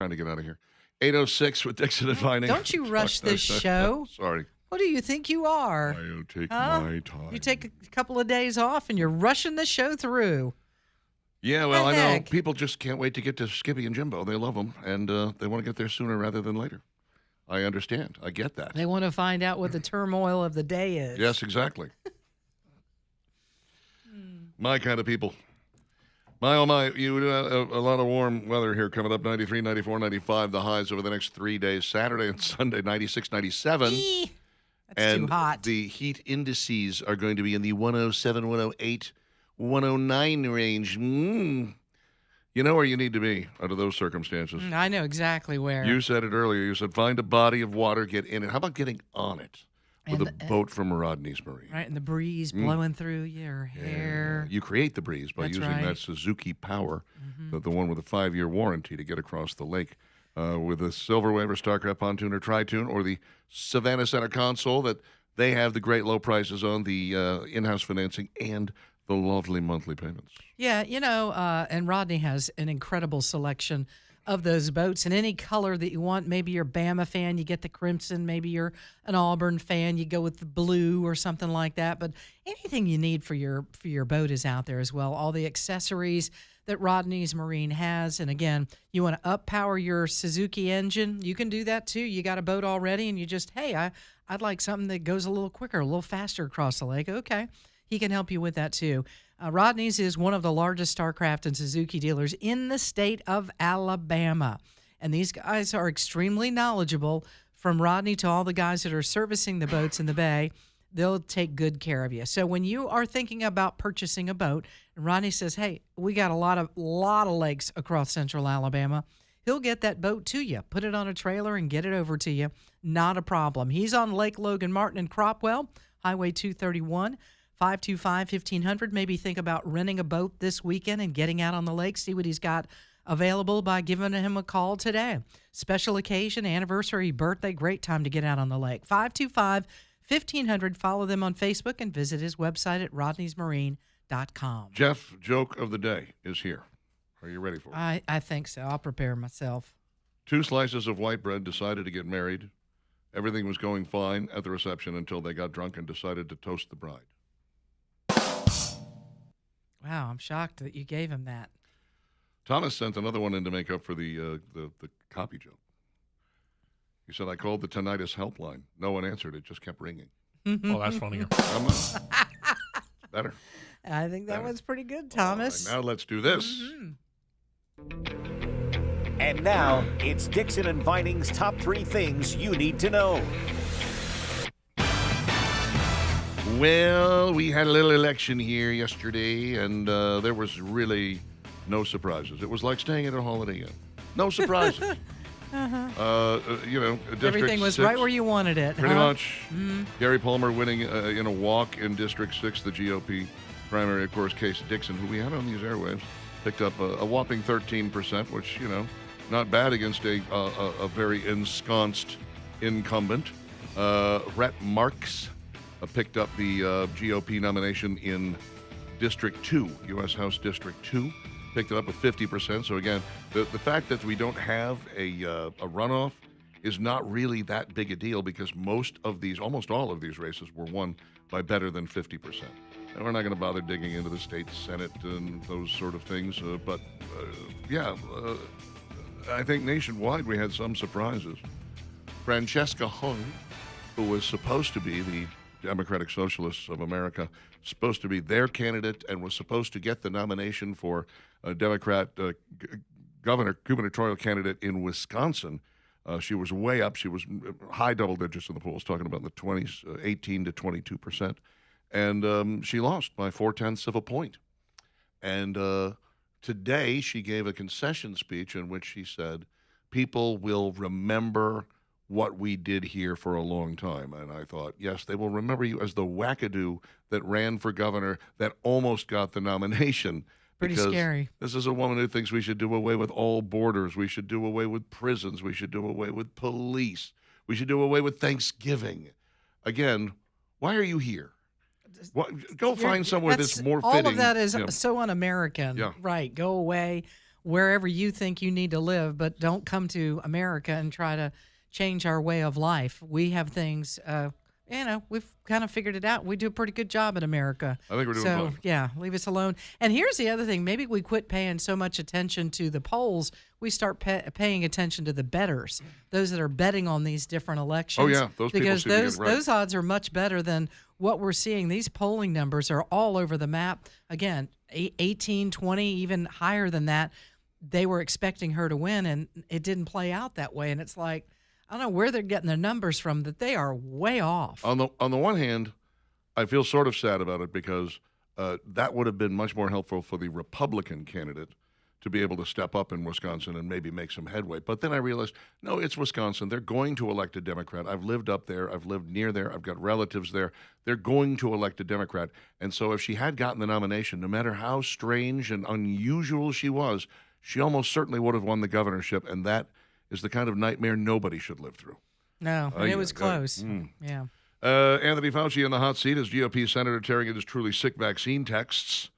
Trying to get out of here. 8:06 with Dixon and Vining. Don't you rush this show. Sorry. What do you think you are? I'll take Huh? my time. You take a couple of days off and you're rushing the show through. Yeah, well, The I know heck? people just can't wait to get to Skippy and Jimbo. They love them, and they want to get there sooner rather than later. I understand. I get that. They want to find out what the turmoil of the day is. Yes, exactly. My kind of people. My, oh my, you a lot of warm weather here coming up, 93, 94, 95, the highs over the next 3 days, Saturday and Sunday, 96, 97. Eee, that's And too hot. the heat indices are going to be in the 107, 108, 109 range. You know where you need to be under those circumstances. I know exactly where. You said it earlier. You said find a body of water, get in it. How about getting on it with And a boat from Rodney's Marine? Right, and the breeze blowing through your hair. You create the breeze by That's using right. that Suzuki Power, the one with a 5-year warranty to get across the lake. With a Silver Wave or Starcraft pontoon or Tri-Tune or the Savannah Center console that they have the great low prices on, the in-house financing, and the lovely monthly payments. Yeah, and Rodney has an incredible selection of those boats in any color that you want. Maybe you're a Bama fan, you get the crimson. Maybe you're an Auburn fan, you go with the blue or something like that. But anything you need for your boat is out there as well. All the accessories that Rodney's Marine has. And again, you want to up power your Suzuki engine, you can do that too. You got a boat already and you just, hey, I'd like something that goes a little quicker, a little faster across the lake. Okay, he can help you with that too. Rodney's is one of the largest Starcraft and Suzuki dealers in the state of Alabama. And these guys are extremely knowledgeable, from Rodney to all the guys that are servicing the boats in the bay. They'll take good care of you. So when you are thinking about purchasing a boat, and Rodney says, hey, we got a lot of lakes across central Alabama, he'll get that boat to you, put it on a trailer and get it over to you. Not a problem. He's on Lake Logan Martin and Cropwell, Highway 231. 525-1500. Maybe think about renting a boat this weekend and getting out on the lake. See what he's got available by giving him a call today. Special occasion, anniversary, birthday, great time to get out on the lake. 525-1500. Follow them on Facebook and visit his website at rodneysmarine.com. Jeff, joke of the day is here. Are you ready for it? I think so. I'll prepare myself. 2 slices of white bread, decided to get married. Everything was going fine at the reception until they got drunk and decided to toast the bride. Wow, I'm shocked that you gave him that. Thomas sent another one in to make up for the copy joke. He said, I called the tinnitus helpline. No one answered. It just kept ringing. Oh, that's funnier. Come on. Better. I think that Better. was pretty good, All Thomas. right, now let's do this. And now, it's Dixon and Vining's top 3 things you need to know. Well, we had a little election here yesterday, and there was really no surprises. It was like staying at a Holiday Inn. No surprises. District Everything was 6, right where you wanted it. Pretty huh? much. Gary Palmer winning in a walk in District 6, the GOP primary. Of course, Case Dixon, who we had on these airwaves, picked up a whopping 13%, which, not bad against a very ensconced incumbent. Rhett Marks picked up the GOP nomination in District 2, U.S. House District 2, picked it up with 50%. So, again, the fact that we don't have a runoff is not really that big a deal, because almost all of these races were won by better than 50%. And we're not going to bother digging into the state Senate and those sort of things. I think nationwide we had some surprises. Francesca Hung, who was supposed to be the Democratic Socialists of America, supposed to be their candidate and was supposed to get the nomination for a Democrat gubernatorial candidate in Wisconsin. She was way up. She was high double digits in the polls, talking about the 20s, 18 to 22%. And she lost by 4/10 of a point. And today she gave a concession speech in which she said, people will remember what we did here for a long time. And I thought, yes, they will remember you as the wackadoo that ran for governor that almost got the nomination. Pretty because scary. This is a woman who thinks we should do away with all borders. We should do away with prisons. We should do away with police. We should do away with Thanksgiving. Again, why are you here? Go find somewhere that's more fitting. All of that is Yeah. so un-American. Yeah. Right. Go away. wherever you think you need to live, but don't come to America and try to change our way of life. We have things, we've kind of figured it out. We do a pretty good job in America. I think we're doing so, fine. yeah, leave us alone. And here's the other thing. Maybe we quit paying so much attention to the polls. We start paying attention to the bettors, those that are betting on these different elections. Oh, yeah. Those people because seem to get it right. those odds are much better than what we're seeing. These polling numbers are all over the map. Again, 18, 20, even higher than that. They were expecting her to win, and it didn't play out that way. And it's like, I don't know where they're getting their numbers from, that they are way off. On the one hand, I feel sort of sad about it because that would have been much more helpful for the Republican candidate to be able to step up in Wisconsin and maybe make some headway. But then I realized, no, it's Wisconsin. They're going to elect a Democrat. I've lived up there. I've lived near there. I've got relatives there. They're going to elect a Democrat. And so if she had gotten the nomination, no matter how strange and unusual she was, she almost certainly would have won the governorship, and that is the kind of nightmare nobody should live through. No, and it was close. Yeah. Anthony Fauci in the hot seat as GOP Senator tearing into truly sick vaccine texts.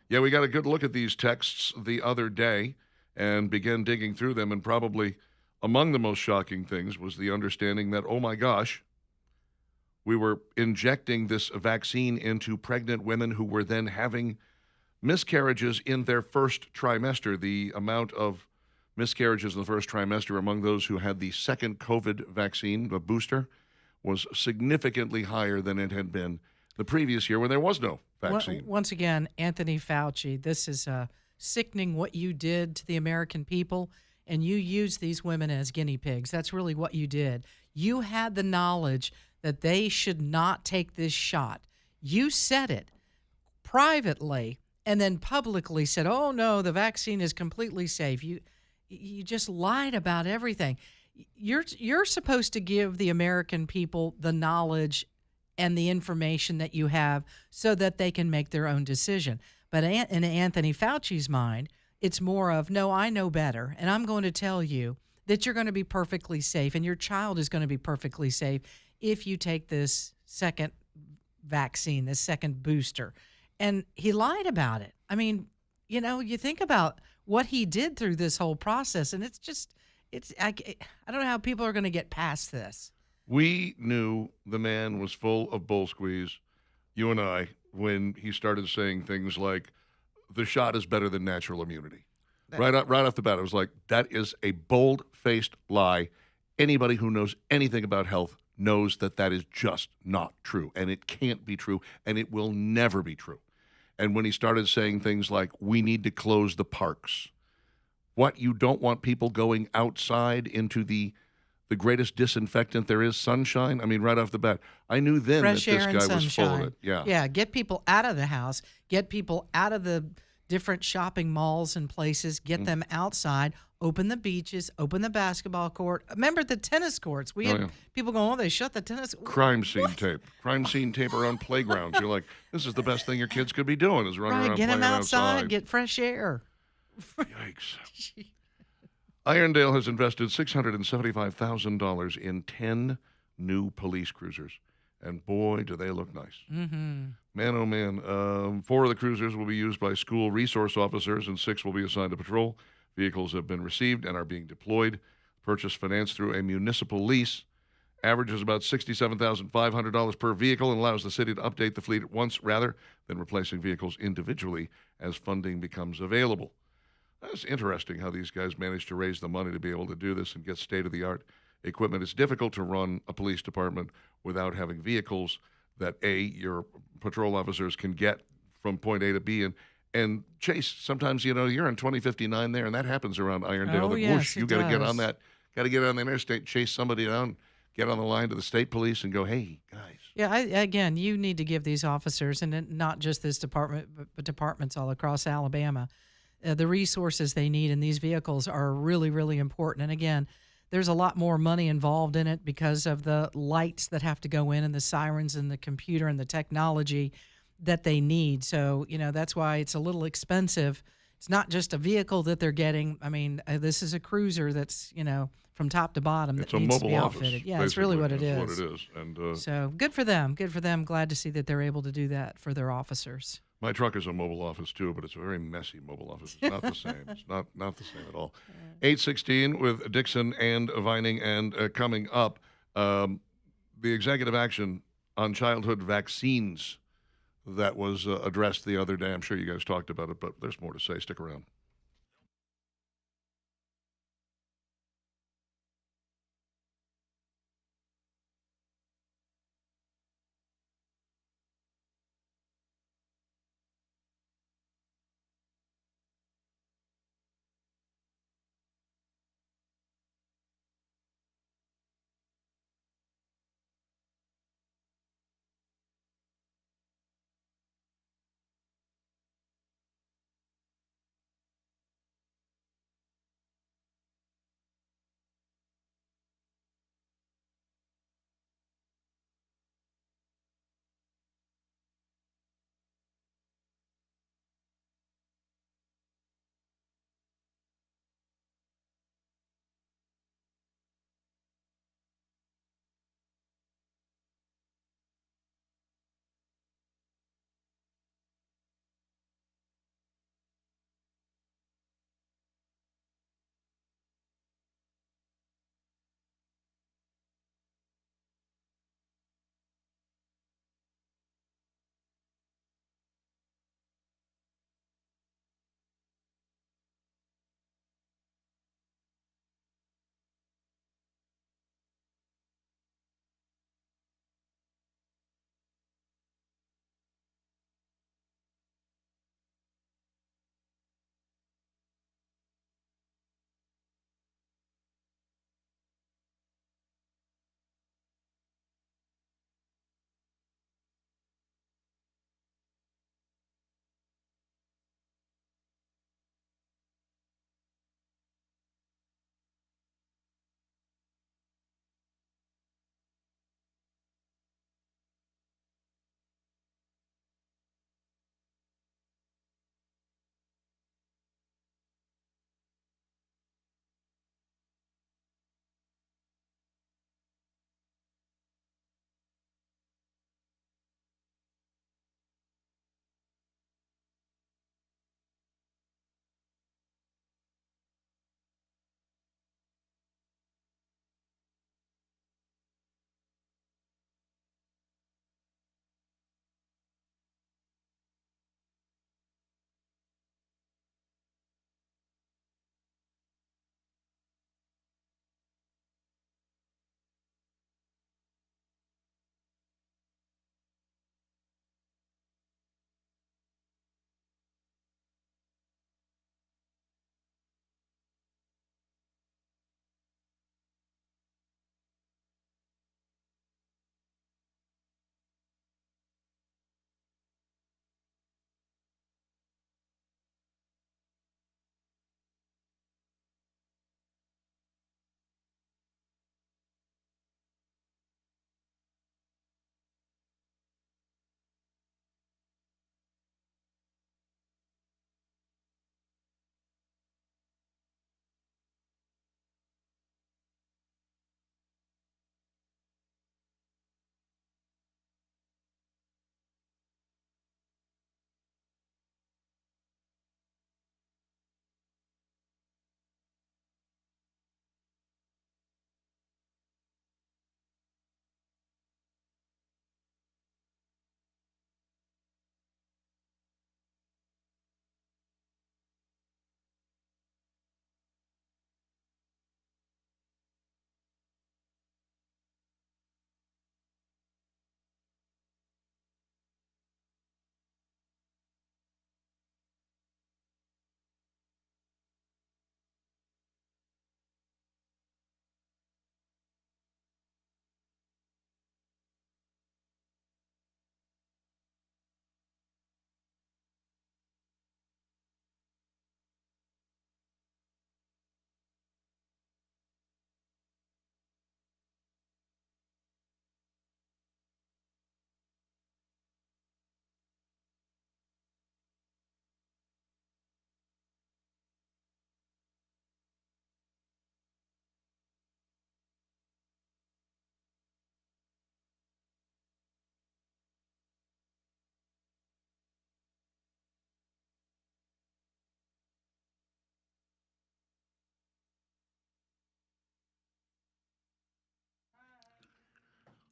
Yeah, we got a good look at these texts the other day and began digging through them, and probably among the most shocking things was the understanding that, oh my gosh, we were injecting this vaccine into pregnant women who were then having miscarriages in their first trimester. The amount of miscarriages in the first trimester among those who had the second COVID vaccine, the booster, was significantly higher than it had been the previous year when there was no vaccine. Once again, Anthony Fauci, this is sickening what you did to the American people, and you used these women as guinea pigs. That's really what you did. You had the knowledge that they should not take this shot. You said it privately and then publicly said, oh, no, the vaccine is completely safe. You just lied about everything. You're supposed to give the American people the knowledge and the information that you have so that they can make their own decision. But in Anthony Fauci's mind, it's more of, no, I know better, and I'm going to tell you that you're going to be perfectly safe and your child is going to be perfectly safe if you take this second vaccine, this second booster. And he lied about it. I mean, you think about what he did through this whole process, and I don't know how people are going to get past this. We knew the man was full of bull squeeze, you and I, when he started saying things like, the shot is better than natural immunity. Right off the bat, it was like, that is a bold-faced lie. Anybody who knows anything about health knows that that is just not true, and it can't be true, and it will never be true. And when he started saying things like, we need to close the parks, what, you don't want people going outside into the greatest disinfectant there is, sunshine? I mean, right off the bat, I knew then Fresh that this air guy and was full of sunshine. it. Yeah. Yeah, get people out of the house, get people out of the different shopping malls and places, get them outside, open the beaches, open the basketball court. Remember the tennis courts? We had people going, they shut the tennis. Crime scene tape. Crime scene tape around playgrounds. You're like, this is the best thing your kids could be doing, is running around Get playing them outside, outside. get fresh air. Yikes. Irondale has invested $675,000 in 10 new police cruisers. And boy, do they look nice. Mm-hmm. Man, oh man. 4 of the cruisers will be used by school resource officers, and 6 will be assigned to patrol. Vehicles have been received and are being deployed. Purchase financed through a municipal lease. Averages about $67,500 per vehicle and allows the city to update the fleet at once rather than replacing vehicles individually as funding becomes available. That's interesting how these guys manage to raise the money to be able to do this and get state-of-the-art equipment. It's difficult to run a police department without having vehicles that, A, your patrol officers can get from point A to B. And Chase, sometimes, you're on 2059 there, and that happens around Irondale. Yes, you got to get on that, got to get on the interstate, chase somebody down, get on the line to the state police and go, hey, guys. Yeah, again, you need to give these officers, and not just this department, but departments all across Alabama, the resources they need, and these vehicles are really, really important. And again, there's a lot more money involved in it because of the lights that have to go in and the sirens and the computer and the technology that they need. So, that's why it's a little expensive. It's not just a vehicle that they're getting. I mean, this is a cruiser that's, from top to bottom that needs to be outfitted. Yeah, it's really what it is. And so good for them. Good for them. Glad to see that they're able to do that for their officers. My truck is a mobile office too, but it's a very messy mobile office. It's not the same. It's not the same at all. 8:16 with Dixon and Vining, and coming up, the executive action on childhood vaccines that was addressed the other day. I'm sure you guys talked about it, but there's more to say. Stick around.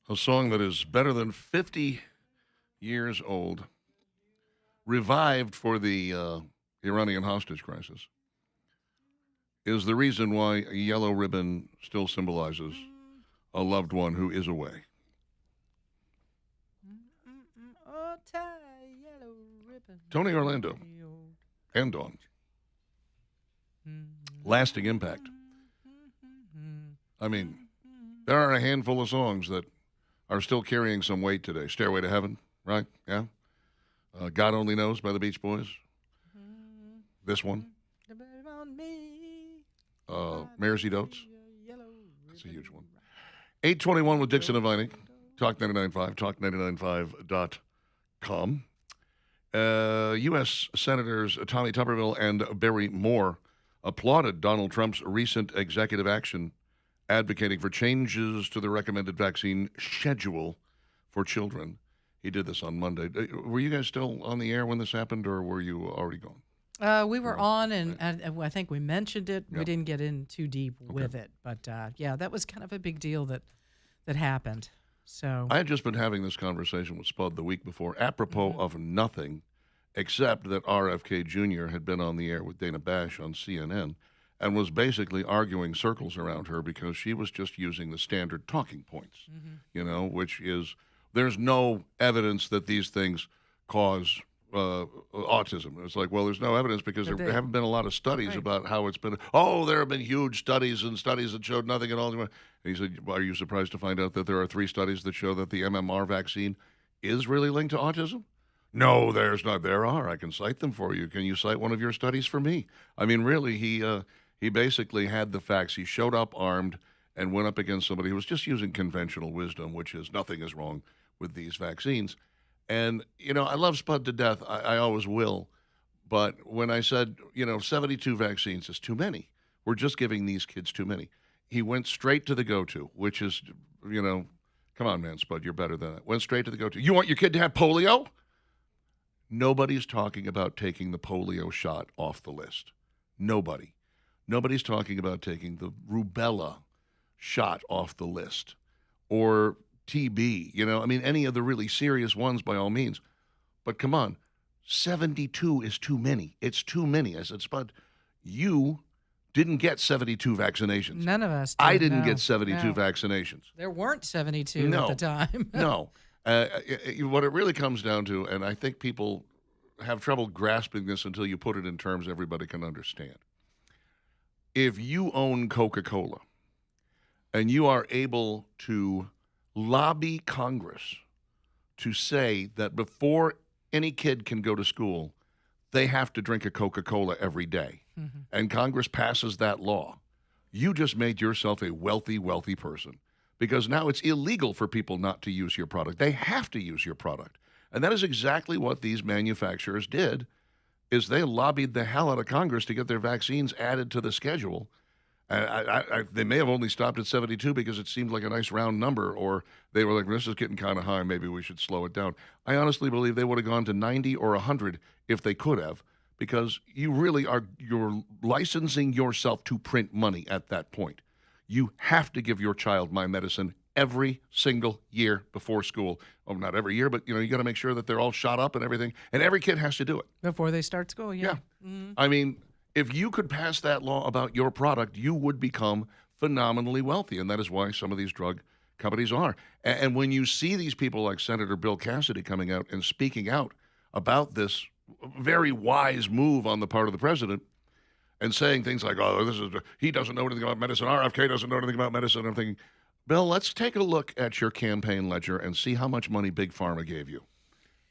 a song that is better than 50 years old, revived for the Iranian hostage crisis, is the reason why a yellow ribbon still symbolizes a loved one who is away. Oh, tie yellow ribbon. Tony Orlando and Dawn. Lasting impact. I mean, there are a handful of songs that are still carrying some weight today. Stairway to Heaven, right? Yeah. God Only Knows by the Beach Boys. This one. Mare's Eat Oats. That's a huge one. 821 with Dixon and Vining. Talk 99.5, talk995.com. U.S. Senators Tommy Tuberville and Barry Moore applauded Donald Trump's recent executive action advocating for changes to the recommended vaccine schedule for children. He did this on Monday. Were you guys still on the air when this happened, or were you already gone? We were on, and I think we mentioned it. Yeah. We didn't get in too deep with it. But, yeah, that was kind of a big deal that happened. So I had just been having this conversation with Spud the week before, apropos of nothing, except that RFK Jr. had been on the air with Dana Bash on CNN and was basically arguing circles around her because she was just using the standard talking points, which is there's no evidence that these things cause autism. It's like, well, there's no evidence because there haven't been a lot of studies about how it's been. Oh, there have been huge studies and studies that showed nothing at all. And he said, well, are you surprised to find out that there are 3 studies that show that the MMR vaccine is really linked to autism? No, there's not. There are. I can cite them for you. Can you cite one of your studies for me? I mean, really, he basically had the facts. He showed up armed and went up against somebody who was just using conventional wisdom, which is nothing is wrong with these vaccines. And, I love Spud to death. I always will. But when I said, 72 vaccines is too many, we're just giving these kids too many. He went straight to the go-to, which is, come on, man, Spud, you're better than that. Went straight to the go-to. You want your kid to have polio? Nobody's talking about taking the polio shot off the list. Nobody. Nobody's talking about taking the rubella shot off the list or TB, any of the really serious ones by all means. But come on, 72 is too many. It's too many. I said, Spud, you didn't get 72 vaccinations. None of us did. I didn't get 72 vaccinations. There weren't 72 at the time. No. What it really comes down to, and I think people have trouble grasping this until you put it in terms everybody can understand. If you own Coca-Cola and you are able to lobby Congress to say that before any kid can go to school, they have to drink a Coca-Cola every day, and Congress passes that law, you just made yourself a wealthy, wealthy person, because now it's illegal for people not to use your product. They have to use your product. And that is exactly what these manufacturers did, is they lobbied the hell out of Congress to get their vaccines added to the schedule. They may have only stopped at 72 because it seemed like a nice round number, or they were like, this is getting kind of high, maybe we should slow it down. I honestly believe they would have gone to 90 or 100 if they could have, because you're licensing yourself to print money at that point. You have to give your child my medicine every single year before school. Oh, not every year, but you got to make sure that they're all shot up and everything, and every kid has to do it. Before they start school, yeah. I mean, if you could pass that law about your product, you would become phenomenally wealthy, and that is why some of these drug companies are. And when you see these people like Senator Bill Cassidy coming out and speaking out about this very wise move on the part of the president and saying things like, he doesn't know anything about medicine, RFK doesn't know anything about medicine, I'm thinking, Bill, let's take a look at your campaign ledger and see how much money Big Pharma gave you.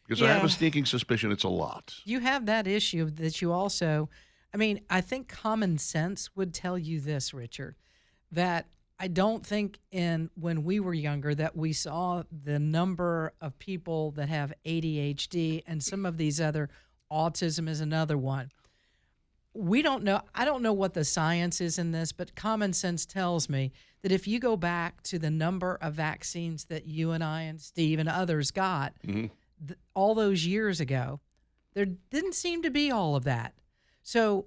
Because I have a sneaking suspicion it's a lot. You have that issue that you also... I think common sense would tell you this, Richard, that I don't think when we were younger that we saw the number of people that have ADHD and some of these other, autism is another one. We don't know. I don't know what the science is in this, but common sense tells me that if you go back to the number of vaccines that you and I and Steve and others got all those years ago, there didn't seem to be all of that. So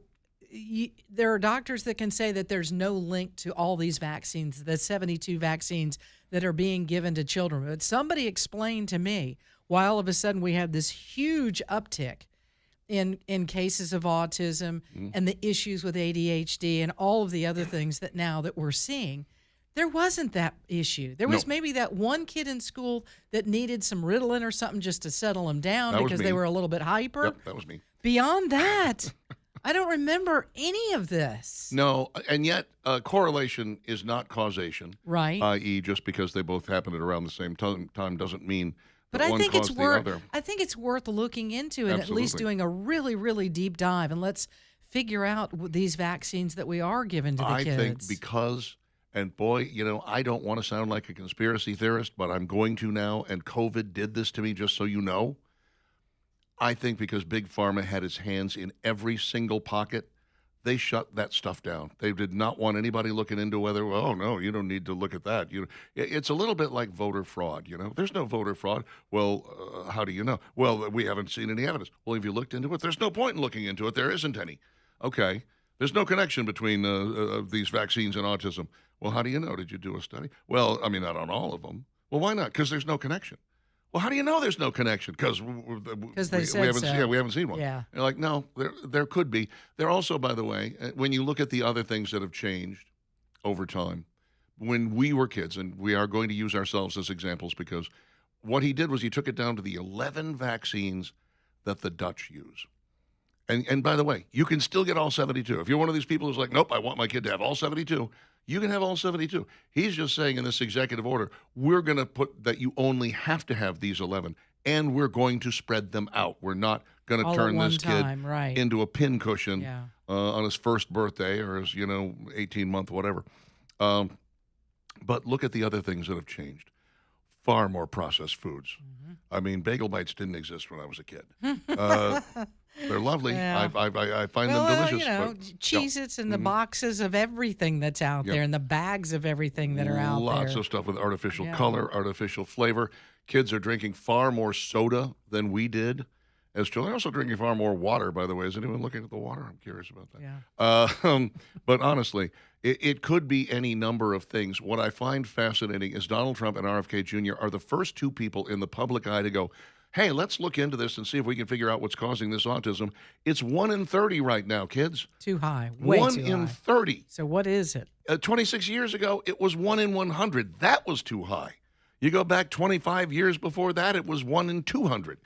there are doctors that can say that there's no link to all these vaccines, the 72 vaccines that are being given to children. But somebody explained to me why all of a sudden we have this huge uptick in cases of autism and the issues with ADHD and all of the other things that now that we're seeing. There wasn't that issue. There was maybe that one kid in school that needed some Ritalin or something just to settle them down because they were a little bit hyper. Yep, that was me. Beyond that, I don't remember any of this. No, and yet correlation is not causation. Right. I.e., just because they both happened at around the same time doesn't mean But that I one think it's caused the worth. other. I think it's worth looking into and at least Absolutely. doing a really, really deep dive, and let's figure out these vaccines that we are giving to the I kids. think because, and boy, I don't want to sound like a conspiracy theorist, but I'm going to now, and COVID did this to me, just so you know. I think because Big Pharma had its hands in every single pocket, they shut that stuff down. They did not want anybody looking into whether, well, oh, no, you don't need to look at that. It's a little bit like voter fraud, There's no voter fraud. Well, how do you know? Well, we haven't seen any evidence. Well, have you looked into it? There's no point in looking into it. There isn't any. Okay. There's no connection between these vaccines and autism. Well, how do you know? Did you do a study? Well, I mean, not on all of them. Well, why not? Because there's no connection. Well, how do you know there's no connection? Because they said haven't, so. we haven't seen one. Yeah. They're like, no, there could be. There also, by the way, when you look at the other things that have changed over time, when we were kids, and we are going to use ourselves as examples because what he did was he took it down to the 11 vaccines that the Dutch use. And by the way, you can still get all 72. If you're one of these people who's like, nope, I want my kid to have all 72, you can have all 72. He's just saying in this executive order, we're going to put that you only have to have these 11, and we're going to spread them out. We're not going to All turn at this one kid time, right. into a pincushion Yeah. On his first birthday or his, 18-month, whatever. But look at the other things that have changed. Far more processed foods. Mm-hmm. I mean, bagel bites didn't exist when I was a kid. They're lovely. Yeah. I find them delicious. Cheez-Its and the boxes of everything that's out there and the bags of everything that are out there. Lots of stuff with artificial color, artificial flavor. Kids are drinking far more soda than we did as children. They're also drinking far more water, by the way. Is anyone looking at the water? I'm curious about that. Yeah. But honestly, it could be any number of things. What I find fascinating is Donald Trump and RFK Jr. are the first two people in the public eye to go, hey, let's look into this and see if we can figure out what's causing this autism. It's 1 in 30 right now, kids. Too high. Way 1 too in high. 30. So what is it? 26 years ago, it was 1 in 100. That was too high. You go back 25 years before that, it was 1 in 200.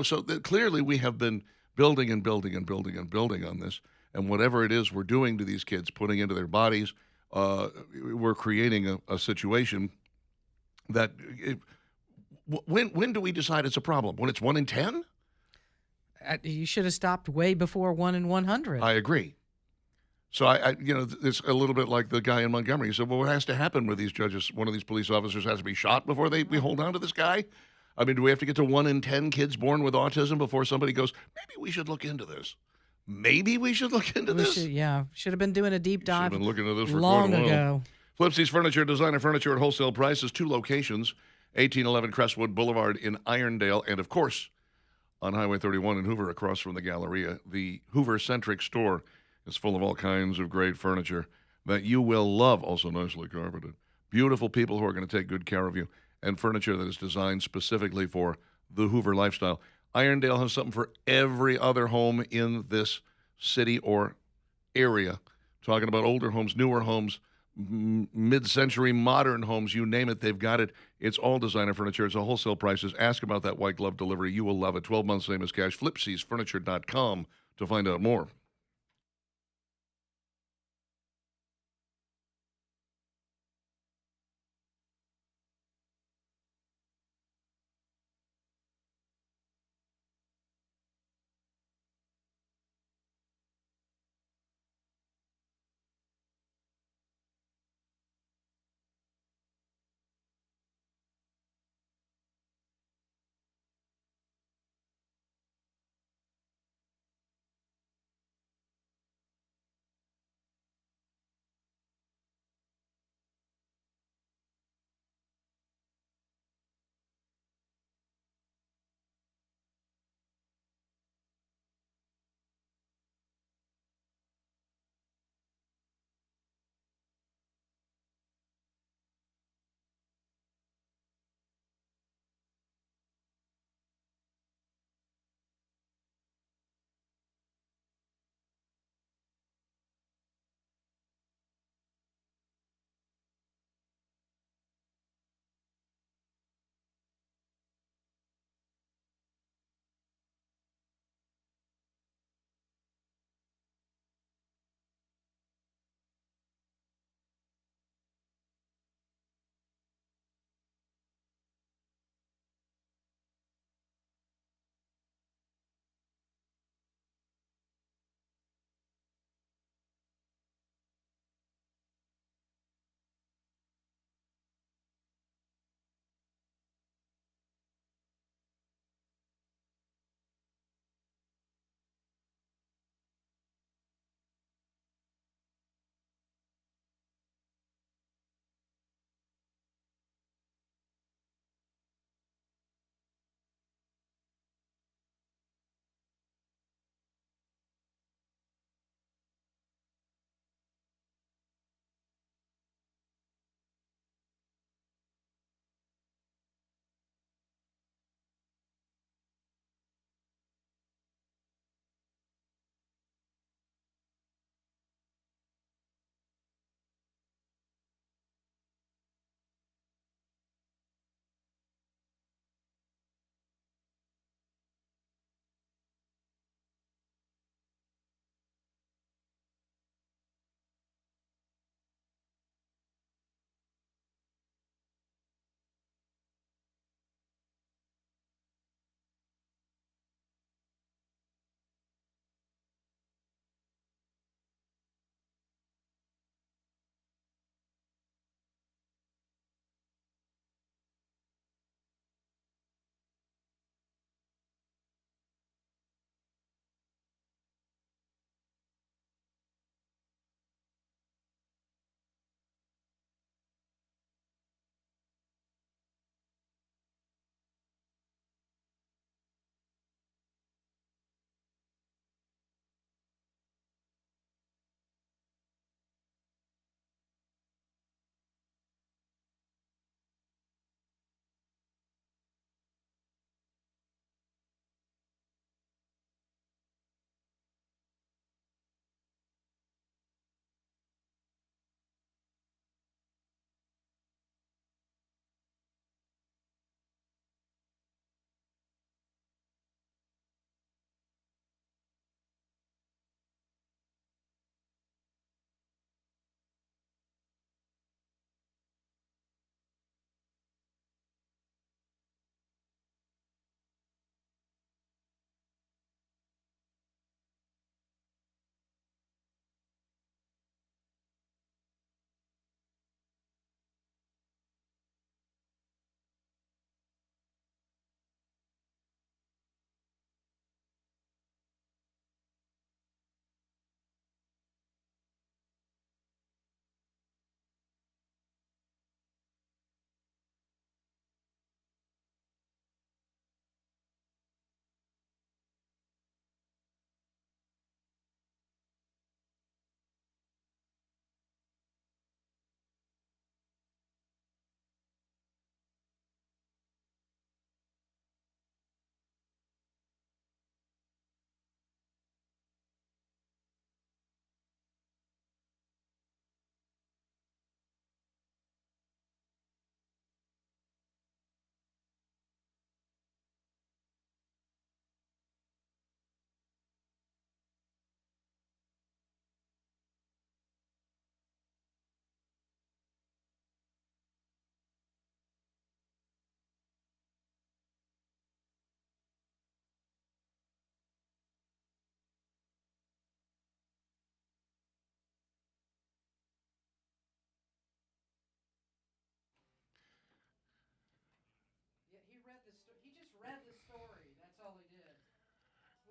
So clearly we have been building and building and building and building on this. And whatever it is we're doing to these kids, putting into their bodies, we're creating a situation that when do we decide it's a problem? When it's 1 in 10? You should have stopped way before 1 in 100. I agree. So it's a little bit like the guy in Montgomery. He said, well, what has to happen with these judges? One of these police officers has to be shot before we hold on to this guy? I mean, do we have to get to 1 in 10 kids born with autism before somebody goes, maybe we should look into this? Maybe we should look into this? Should have been doing a deep dive Should have been looking into this for long quite a while. ago. Flipsy's Furniture, designer furniture at wholesale prices, 2 locations, 1811 Crestwood Boulevard in Irondale, and of course, on Highway 31 in Hoover, across from the Galleria. The Hoover-centric store is full of all kinds of great furniture that you will love, also nicely carpeted. Beautiful people who are going to take good care of you, and furniture that is designed specifically for the Hoover lifestyle. Irondale has something for every other home in this city or area. Talking about older homes, newer homes, mid-century modern homes, you name it, they've got it. It's all designer furniture. It's a wholesale prices. Ask about that white glove delivery. You will love it. 12 months, same as cash. Flipsy'sFurniture.com to find out more.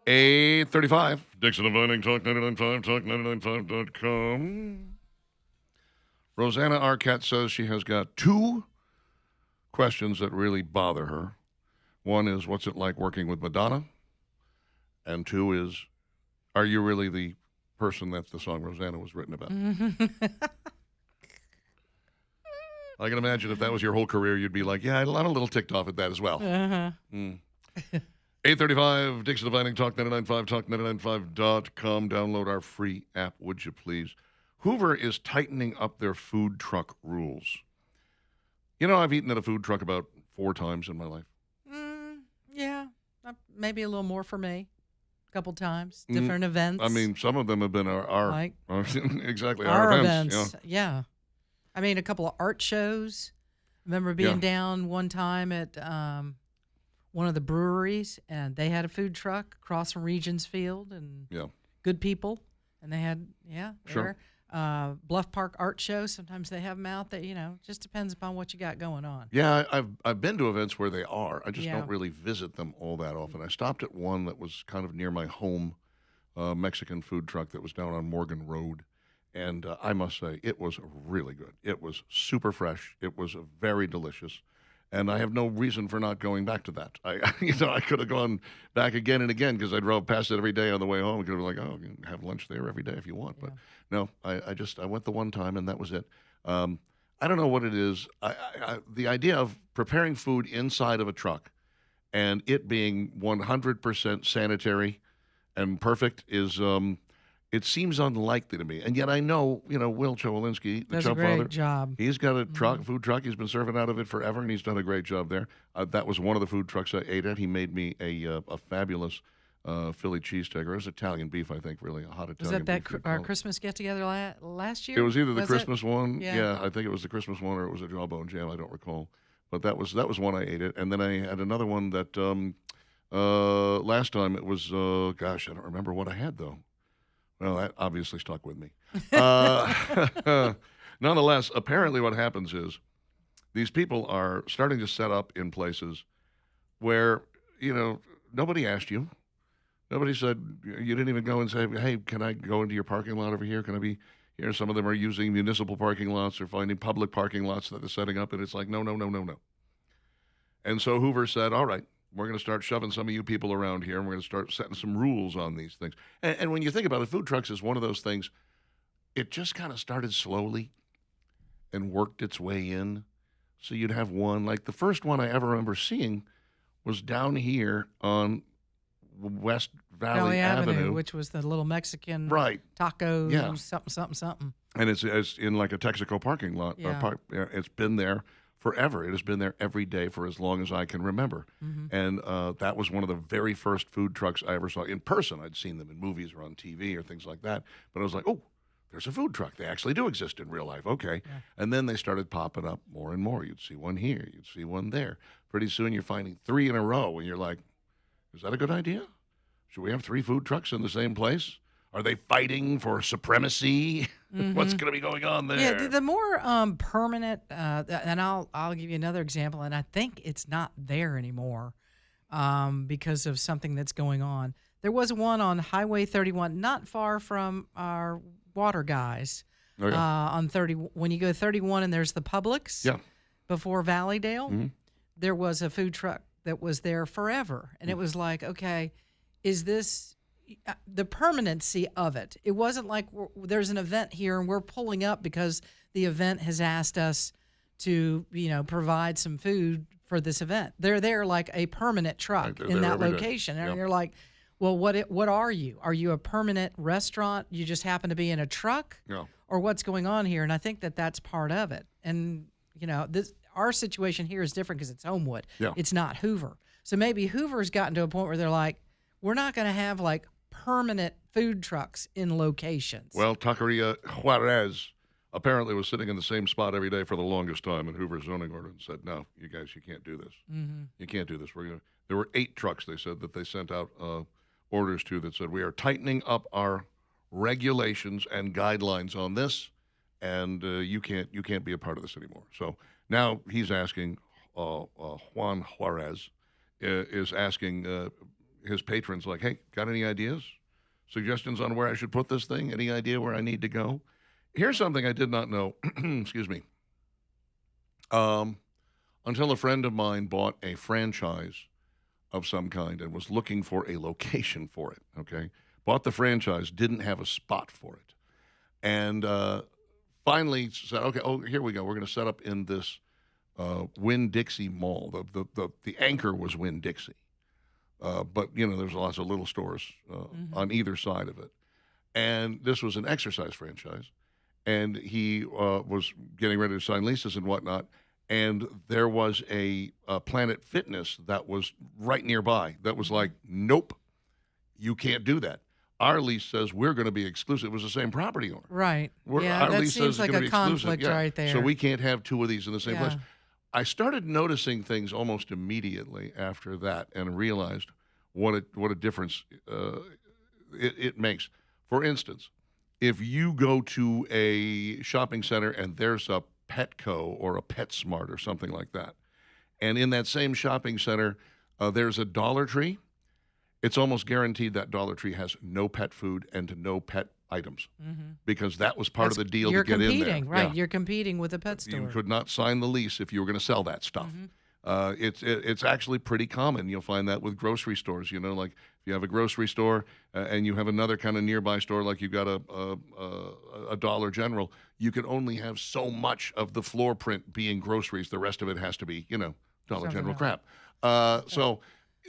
8:35. Dixon and Vining, Talk 99.5, Talk995.com. Rosanna Arquette says she has got two questions that really bother her. One is, what's it like working with Madonna? And two is, are you really the person that the song Rosanna was written about? I can imagine if that was your whole career, you'd be like, yeah, I'm a little ticked off at that as well. 8:35, Dixon Divining, Talk 99.5, Talk995.com. Download our free app, would you please? Hoover is tightening up their food truck rules. You know, I've eaten at a food truck about 4 times in my life. Yeah, maybe a little more for me. A couple times, different events. I mean, some of them have been our like, exactly our events. Yeah. I mean, a couple of art shows. I remember being down one time at one of the breweries, and they had a food truck across from Regions Field, and good people. And they had, Bluff Park Art Show. Sometimes they have them out there. You know, just depends upon what you got going on. Yeah, I've been to events where they are. I just don't really visit them all that often. I stopped at one that was kind of near my home, Mexican food truck that was down on Morgan Road. And I must say, it was really good. It was super fresh. It was very delicious. And I have no reason for not going back to that. I could have gone back again and again because I drove past it every day on the way home. I could have been like, you can have lunch there every day if you want. But no, I went the one time and that was it. I don't know what it is. The idea of preparing food inside of a truck and it being 100% sanitary and perfect is it seems unlikely to me. And yet I know, Will Chowolinsky, the Chub Father. Job. He's got a food truck. He's been serving out of it forever, and he's done a great job there. That was one of the food trucks I ate at. He made me a fabulous Philly cheesesteak. It was Italian beef, I think, really, a hot Italian beef. Was that our Christmas get-together last year? It was either the Christmas one. Yeah, I think it was the Christmas one, or it was a jawbone jam. I don't recall. But that was one I ate it. And then I had another one that last time it was, I don't remember what I had, though. Well, that obviously stuck with me. Nonetheless, apparently what happens is these people are starting to set up in places where, nobody asked you. Nobody said, you didn't even go and say, hey, can I go into your parking lot over here? Can I be here? Some of them are using municipal parking lots or finding public parking lots that they're setting up, and it's like, no. And so Hoover said, all right, we're going to start shoving some of you people around here, and we're going to start setting some rules on these things. And when you think about it, food trucks is one of those things, it just kind of started slowly and worked its way in. So you'd have one, like the first one I ever remember seeing was down here on West Valley Avenue, which was the little Mexican taco, something. And it's in like a Texaco parking lot. Yeah. It's been there forever. It has been there every day for as long as I can remember. Mm-hmm. And that was one of the very first food trucks I ever saw in person. I'd seen them in movies or on TV or things like that. But I was like, oh, there's a food truck. They actually do exist in real life. Okay. Yeah. And then they started popping up more and more. You'd see one here. You'd see one there. Pretty soon you're finding 3 in a row. And you're like, is that a good idea? Should we have 3 food trucks in the same place? Are they fighting for supremacy? Mm-hmm. What's going to be going on there? Yeah, the more permanent, and I'll give you another example, and I think it's not there anymore because of something that's going on. There was one on Highway 31, not far from our water guys, on 30. When you go 31 and there's the Publix before Valleydale, there was a food truck that was there forever. And it was like, okay, is this the permanency of it? It wasn't like there's an event here and we're pulling up because the event has asked us to, provide some food for this event. They're there like a permanent truck in that location. And you're like, well, what are you? Are you a permanent restaurant? You just happen to be in a truck? Yeah. Or what's going on here? And I think that's part of it. And, our situation here is different because it's Homewood. Yeah. It's not Hoover. So maybe Hoover's gotten to a point where they're like, we're not going to have like permanent food trucks in locations. Well, Taqueria Juarez apparently was sitting in the same spot every day for the longest time, and Hoover's zoning ordinance said, no, you guys, you can't do this. Mm-hmm. You can't do this. There were 8 trucks, they said, that they sent out orders to that said, we are tightening up our regulations and guidelines on this, and you can't be a part of this anymore. So now he's asking Juan Juarez is asking his patrons, like, hey, got any ideas? Suggestions on where I should put this thing? Any idea where I need to go? Here's something I did not know. Excuse me. Until a friend of mine bought a franchise of some kind and was looking for a location for it, okay? Bought the franchise, didn't have a spot for it. And finally said, okay, here we go. We're going to set up in this Winn-Dixie Mall. The anchor was Winn-Dixie. But, there's lots of little stores on either side of it. And this was an exercise franchise. And he was getting ready to sign leases and whatnot. And there was a Planet Fitness that was right nearby that was like, nope, you can't do that. Our lease says we're going to be exclusive. It was the same property owner. Right. Our that lease seems says like it's a gonna be exclusive. conflict right there. So we can't have two of these in the same Yeah. place. I started noticing things almost immediately after that and realized what a difference it makes. For instance, if you go to a shopping center and there's a Petco or a PetSmart or something like that, and in that same shopping center there's a Dollar Tree, it's almost guaranteed that Dollar Tree has no pet food and no pet items because that was part of the deal You're to get in there. competing, right? Yeah. You're competing with a pet store. You could not sign the lease if you were going to sell that stuff. It's actually pretty common. You'll find that with grocery stores. Like if you have a grocery store and you have another kind of nearby store, like you've got a Dollar General, you can only have so much of the floor print being groceries. The rest of it has to be, Dollar General crap. So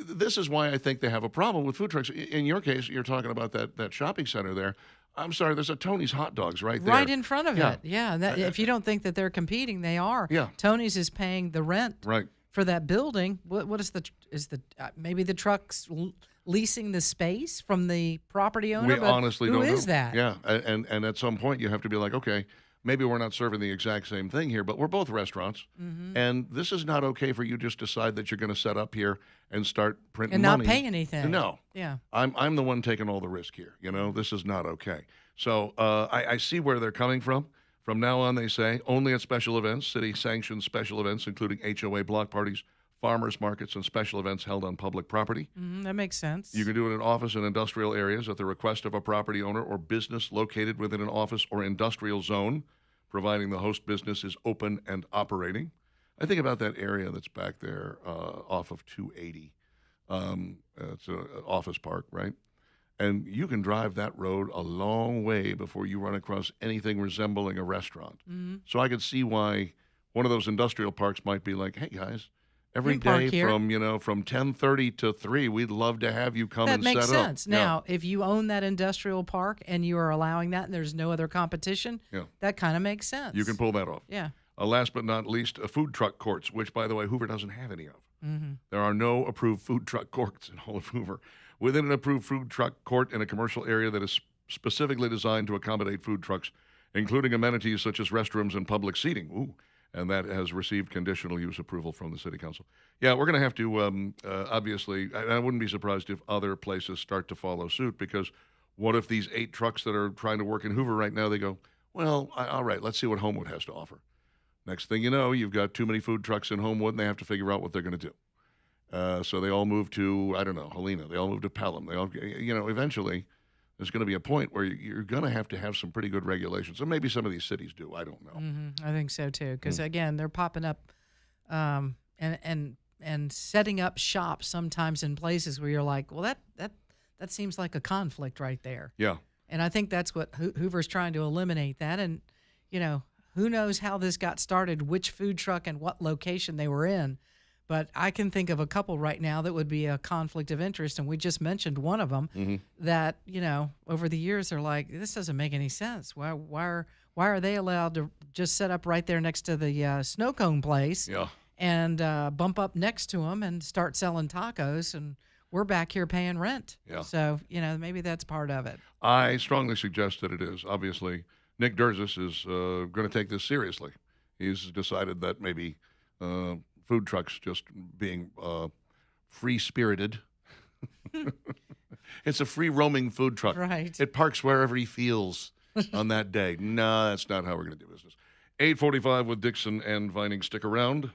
this is why I think they have a problem with food trucks. In your case, you're talking about that shopping center there. I'm sorry, there's a Tony's Hot Dogs right there. Right in front of Yeah. it. Yeah. If you don't think that they're competing, they are. Yeah. Tony's is paying the rent Right. for that building. What is maybe the truck's leasing the space from the property owner? We but honestly don't know. Who is that? Yeah, and at some point you have to be like, okay, maybe we're not serving the exact same thing here, but we're both restaurants, and this is not okay for you just decide that you're going to set up here and start printing And not money. pay anything. No. Yeah. I'm the one taking all the risk here. This is not okay. So I see where they're coming from. From now on, they say, only at special events, city-sanctioned special events, including HOA block parties, farmers markets, and special events held on public property. That makes sense. You can do it in office and industrial areas at the request of a property owner or business located within an office or industrial zone, providing the host business is open and operating. I think about that area that's back there off of 280. It's an office park, right? And you can drive that road a long way before you run across anything resembling a restaurant. So I could see why one of those industrial parks might be like, hey, guys, every You can park day here. from 10:30 to 3, we'd love to have you come That and makes set up. sense. Now, if you own that industrial park and you are allowing that and there's no other competition, Yeah. that kind of makes sense. You can pull that off. Yeah. Last but not least, food truck courts, which, by the way, Hoover doesn't have any of. There are no approved food truck courts in all of Hoover. Within an approved food truck court in a commercial area that is specifically designed to accommodate food trucks, including amenities such as restrooms and public seating. Ooh, and that has received conditional use approval from the city council. Yeah, we're going to have to, obviously, I wouldn't be surprised if other places start to follow suit, because what if these 8 trucks that are trying to work in Hoover right now, they go, well, all right, let's see what Homewood has to offer. Next thing you know, you've got too many food trucks in Homewood, and they have to figure out what they're going to do. So they all move to, I don't know, Helena. They all move to Pelham. They all, eventually there's going to be a point where you're going to have some pretty good regulations. And maybe some of these cities do. I don't know. I think so too, because again, they're popping up and setting up shop sometimes in places where you're like, well, that seems like a conflict right there. Yeah. And I think that's what Hoover's trying to eliminate that. And who knows how this got started, which food truck and what location they were in. But I can think of a couple right now that would be a conflict of interest, and we just mentioned one of them that, over the years they're like, this doesn't make any sense. Why are they allowed to just set up right there next to the snow cone place and bump up next to them and start selling tacos, and we're back here paying rent? Yeah. So, maybe that's part of it. I strongly suggest that it is. Obviously, Nick Durzis is going to take this seriously. He's decided that maybe food trucks just being free-spirited. It's a free-roaming food truck. Right. It parks wherever he feels on that day. No, that's not how we're going to do business. 8:45 with Dixon and Vining. Stick around.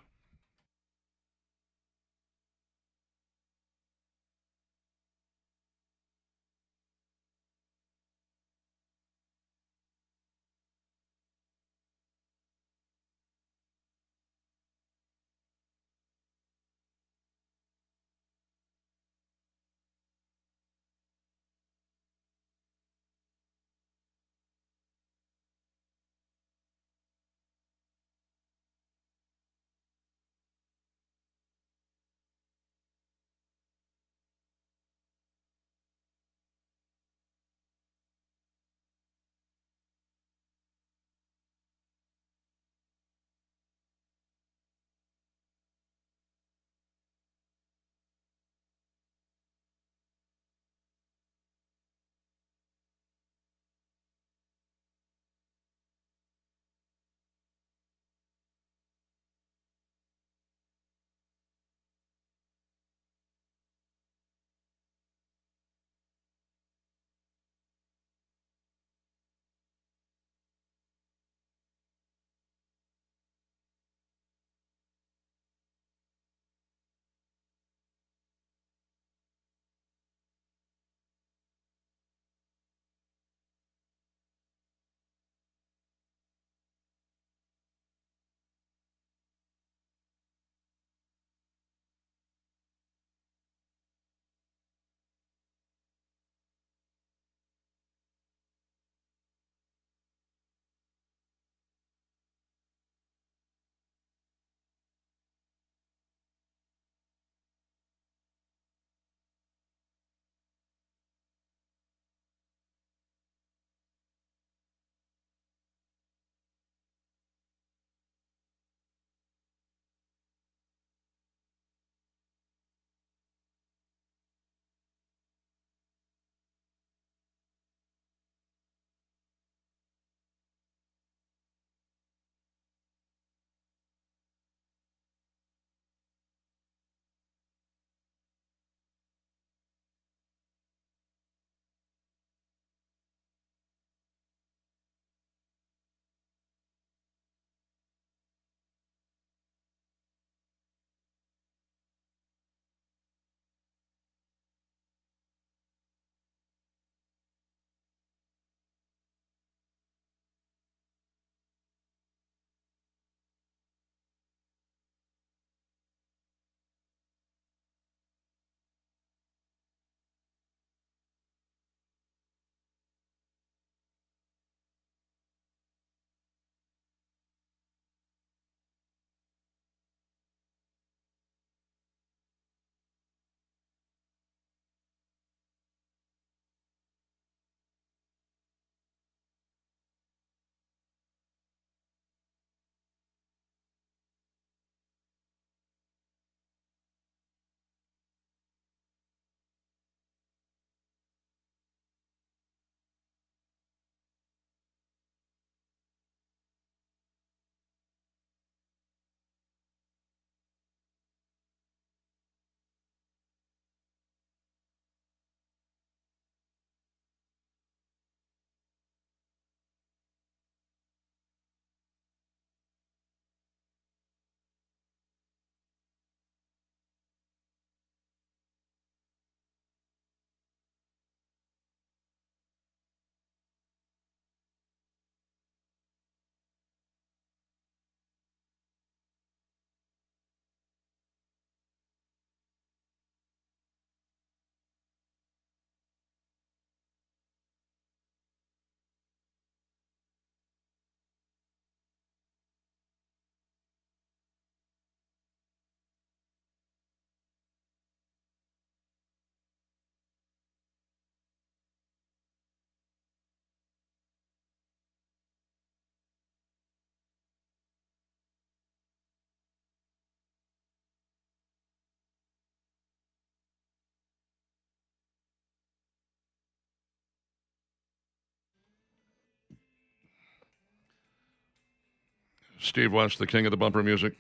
Steve West, the king of the bumper music,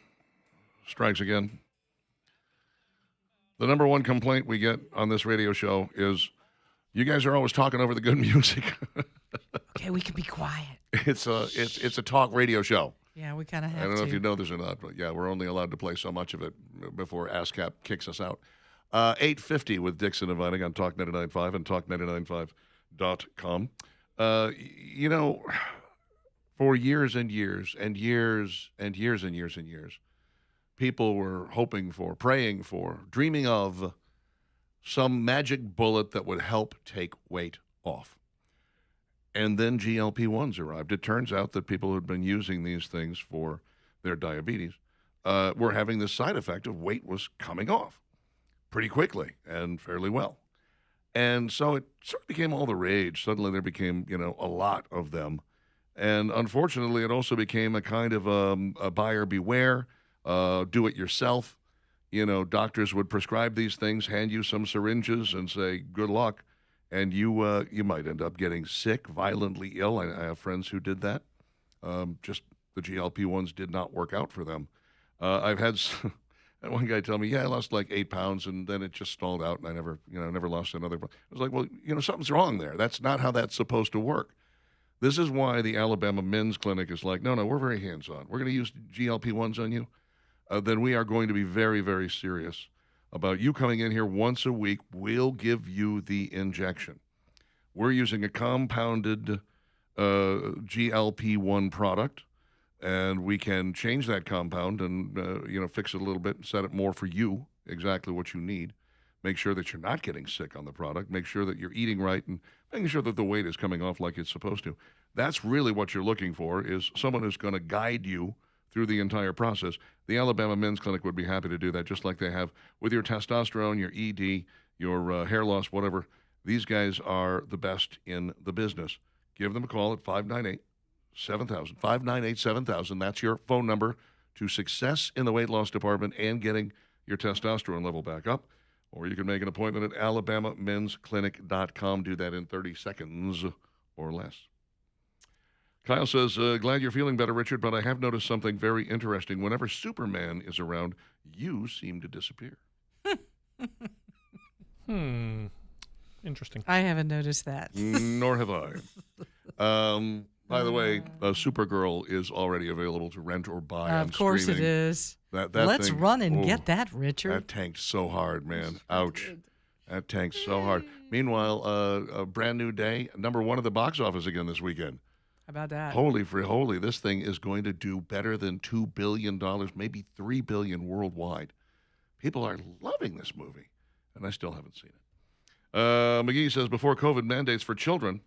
strikes again. The number one complaint we get on this radio show is you guys are always talking over the good music. Okay, we can be quiet. It's a talk radio show. Yeah, we kind of have to. I don't know if you know this or not, but yeah, we're only allowed to play so much of it before ASCAP kicks us out. 8:50 with Dixon and Vining on Talk 99.5 and Talk99.5.com. You know, for years and years and years and years and years and years, people were hoping for, praying for, dreaming of some magic bullet that would help take weight off. And then GLP-1s arrived. It turns out that people who had been using these things for their diabetes were having the side effect of weight was coming off pretty quickly and fairly well. And so it sort of became all the rage. Suddenly there became, a lot of them. And unfortunately, it also became a kind of a buyer beware, do it yourself. Doctors would prescribe these things, hand you some syringes and say, good luck. And you might end up getting sick, violently ill. I have friends who did that. Just the GLP-1s did not work out for them. I've had one guy tell me, yeah, I lost like 8 pounds, and then it just stalled out, and I never lost another. I was like, well, something's wrong there. That's not how that's supposed to work. This is why the Alabama Men's Clinic is like, no, we're very hands-on. We're going to use GLP-1s on you. Then we are going to be very, very serious about you coming in here once a week. We'll give you the injection. We're using a compounded GLP-1 product, and we can change that compound and, fix it a little bit and set it more for you, exactly what you need. Make sure that you're not getting sick on the product. Make sure that you're eating right and making sure that the weight is coming off like it's supposed to. That's really what you're looking for, is someone who's going to guide you through the entire process. The Alabama Men's Clinic would be happy to do that, just like they have with your testosterone, your ED, your hair loss, whatever. These guys are the best in the business. Give them a call at 598-7000. 598-7000. That's your phone number to success in the weight loss department and getting your testosterone level back up. Or you can make an appointment at alabamamensclinic.com. Do that in 30 seconds or less. Kyle says, glad you're feeling better, Richard, but I have noticed something very interesting. Whenever Superman is around, you seem to disappear. Interesting. I haven't noticed that. Nor have I. By the way, Supergirl is already available to rent or buy on Of course streaming. it is. That Let's thing, run and get that, Richard. That tanked so hard, man. Ouch. That tanked so hard. Meanwhile, a brand new day, number one at the box office again this weekend. How about that? Holy free holy, this thing is going to do better than $2 billion, maybe $3 billion worldwide. People are loving this movie, and I still haven't seen it. McGee says, before COVID mandates for children,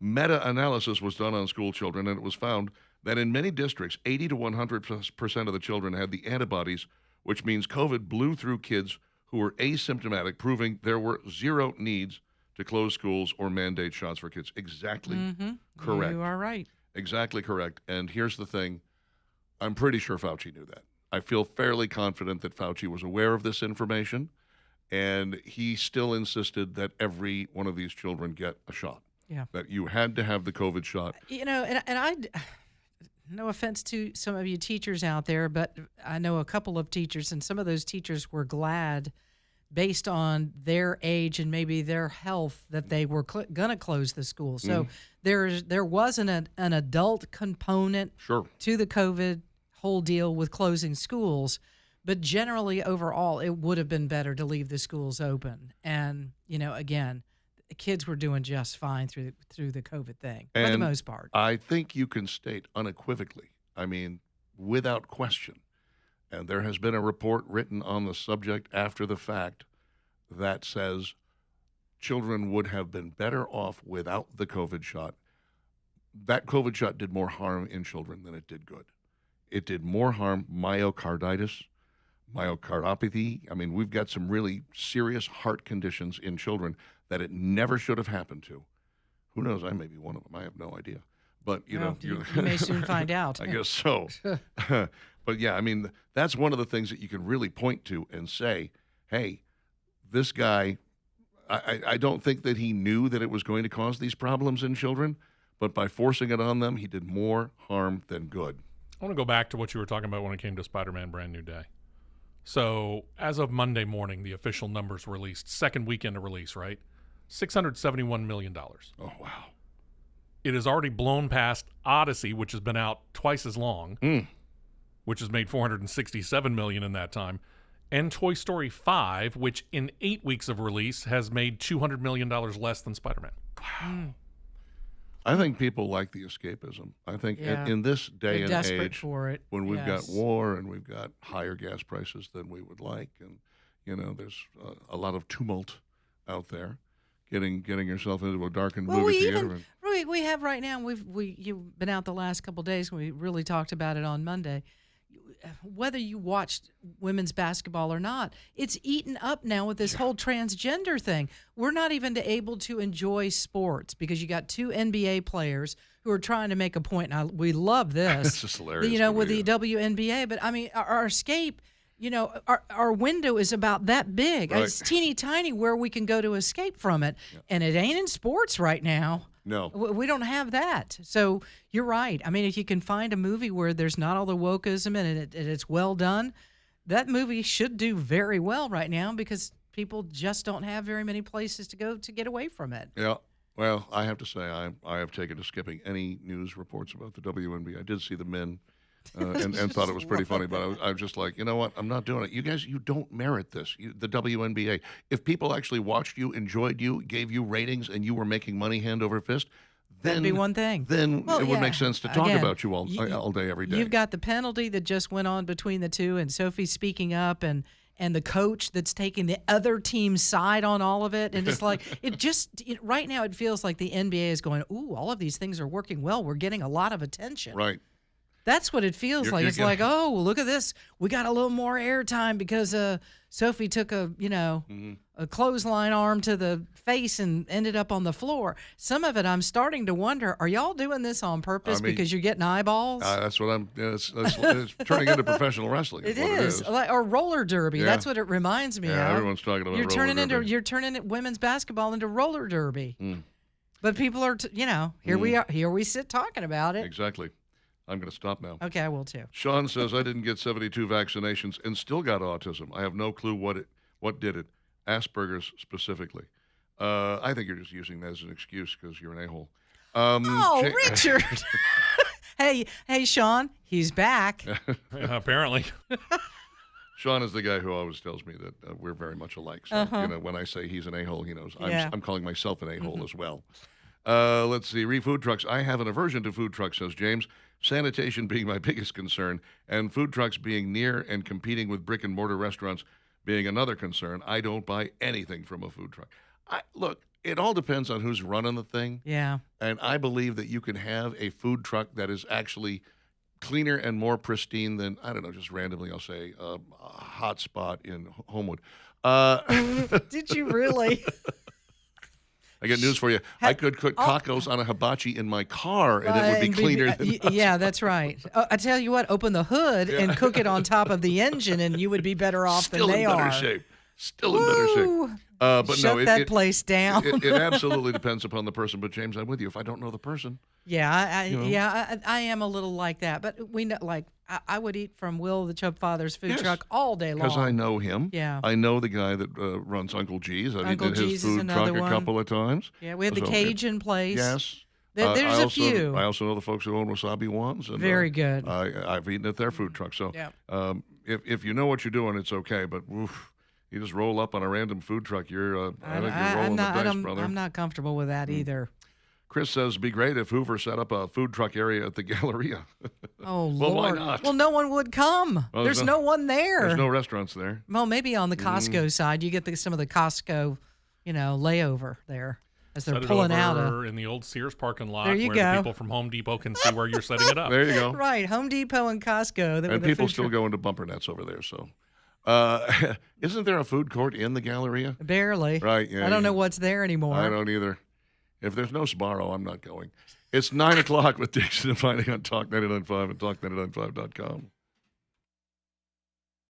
meta-analysis was done on school children, and it was found that in many districts, 80 to 100% of the children had the antibodies, which means COVID blew through kids who were asymptomatic, proving there were zero needs to close schools or mandate shots for kids. Exactly correct. You are right. Exactly correct. And here's the thing. I'm pretty sure Fauci knew that. I feel fairly confident that Fauci was aware of this information, and he still insisted that every one of these children get a shot. Yeah. That you had to have the COVID shot. And I, no offense to some of you teachers out there, but I know a couple of teachers, and some of those teachers were glad, based on their age and maybe their health, that they were going to close the school. So there wasn't an adult component to the COVID whole deal with closing schools, but generally overall, it would have been better to leave the schools open. And, again, the kids were doing just fine through the COVID thing, for the most part. I think you can state unequivocally, without question, and there has been a report written on the subject after the fact that says children would have been better off without the COVID shot. That COVID shot did more harm in children than it did good. It did more harm, myocarditis, myocardopathy. We've got some really serious heart conditions in children that it never should have happened to. Who knows? I may be one of them. I have no idea. But, you may soon find out. I guess so. But, yeah, that's one of the things that you can really point to and say, hey, this guy, I don't think that he knew that it was going to cause these problems in children, but by forcing it on them, he did more harm than good. I want to go back to what you were talking about when it came to Spider-Man Brand New Day. So as of Monday morning, the official numbers released, second weekend of release, right? $671 million. Oh, wow. It has already blown past Odyssey, which has been out twice as long, which has made $467 million in that time, and Toy Story 5, which in 8 weeks of release has made $200 million less than Spider-Man. Mm. I think people like the escapism. I think Yeah. in this day They're and desperate age, for it. when we've Yes. got war and we've got higher gas prices than we would like, and there's a lot of tumult out there, getting yourself into a darkened movie theater. We have right now. You've been out the last couple of days. We really talked about it on Monday. Whether you watched women's basketball or not, it's eaten up now with this whole transgender thing. We're not even able to enjoy sports because you got two NBA players who are trying to make a point. And we love this. It's just hilarious. With the WNBA. But I mean, our escape. Our window is about that big. Right. It's teeny tiny where we can go to escape from it, and it ain't in sports right now. No. We don't have that. So you're right. I mean, if you can find a movie where there's not all the wokeism and it's well done, that movie should do very well right now because people just don't have very many places to go to get away from it. Yeah. Well, I have to say I have taken to skipping any news reports about the WNBA. I did see the men and thought it was pretty funny, but I was just like, you know what? I'm not doing it. You guys, you don't merit this. The WNBA. If people actually watched you, enjoyed you, gave you ratings, and you were making money hand over fist, then That'd be one thing. Then it would make sense to talk Again, about you all day, every day. You've got the penalty that just went on between the two, and Sophie speaking up, and the coach that's taking the other team's side on all of it. And it's like, right now it feels like the NBA is going, ooh, all of these things are working well. We're getting a lot of attention. Right. That's what it feels like. It's like, oh, look at this. We got a little more airtime because Sophie took a clothesline arm to the face and ended up on the floor. Some of it, I'm starting to wonder, are y'all doing this on purpose because you're getting eyeballs? That's what it's turning into professional wrestling. It is. Or roller derby. Yeah. That's what it reminds me of. Everyone's talking about roller derby. You're turning women's basketball into roller derby. But people are, here we are. Here we sit talking about it. Exactly. I'm going to stop now. Okay, I will too. Sean says, I didn't get 72 vaccinations and still got autism. I have no clue what did it. Asperger's specifically. I think you're just using that as an excuse because you're an a-hole. Richard. Hey, Sean, he's back. Apparently. Sean is the guy who always tells me that we're very much alike. So, when I say he's an a-hole, he knows. I'm calling myself an a-hole as well. Let's see. Food trucks. I have an aversion to food trucks, says James. Sanitation being my biggest concern, and food trucks being near and competing with brick and mortar restaurants being another concern. I don't buy anything from a food truck. Look, it all depends on who's running the thing. Yeah. And I believe that you can have a food truck that is actually cleaner and more pristine than, I don't know, just randomly I'll say a hot spot in Homewood. Did you really? I got news for you. I could cook tacos on a hibachi in my car, and it would be cleaner than yeah, that's right. I tell you what, open the hood and cook it on top of the engine, and you would be better off Still than they in better are. shape. Still in better shape. But Shut no, that place down. It absolutely depends upon the person. But James, I'm with you. If I don't know the person, I am a little like that. But we know, like, I would eat from Will the Chub Father's food truck all day long because I know him. Yeah, I know the guy that runs Uncle G's. I've Uncle eaten at G's his food truck a couple of times. Yeah, we have the Cajun place. Yes. There's a few. I also know the folks who own Wasabi Ones. And, very good. I've eaten at their food truck. So if you know what you're doing, it's okay. But you just roll up on a random food truck. I think you're rolling the dice, brother. I'm not comfortable with that either. Chris says, it'd be great if Hoover set up a food truck area at the Galleria. Oh, well, Lord. why not? Well, no one would come. Well, there's no one there. There's no restaurants there. Well, maybe on the Costco side, you get some of the Costco, layover there as they're pulling out. In the old Sears parking lot there you where go. the people from Home Depot can see where you're setting it up. There you go. Right, Home Depot and Costco. And people still go into bumper nets over there, so. Isn't there a food court in the Galleria? Barely. Right, yeah. I don't know what's there anymore. I don't either. If there's no Sbarro, I'm not going. It's 9 o'clock with Dixon and Finding on Talk 99.5 and Talk995.com.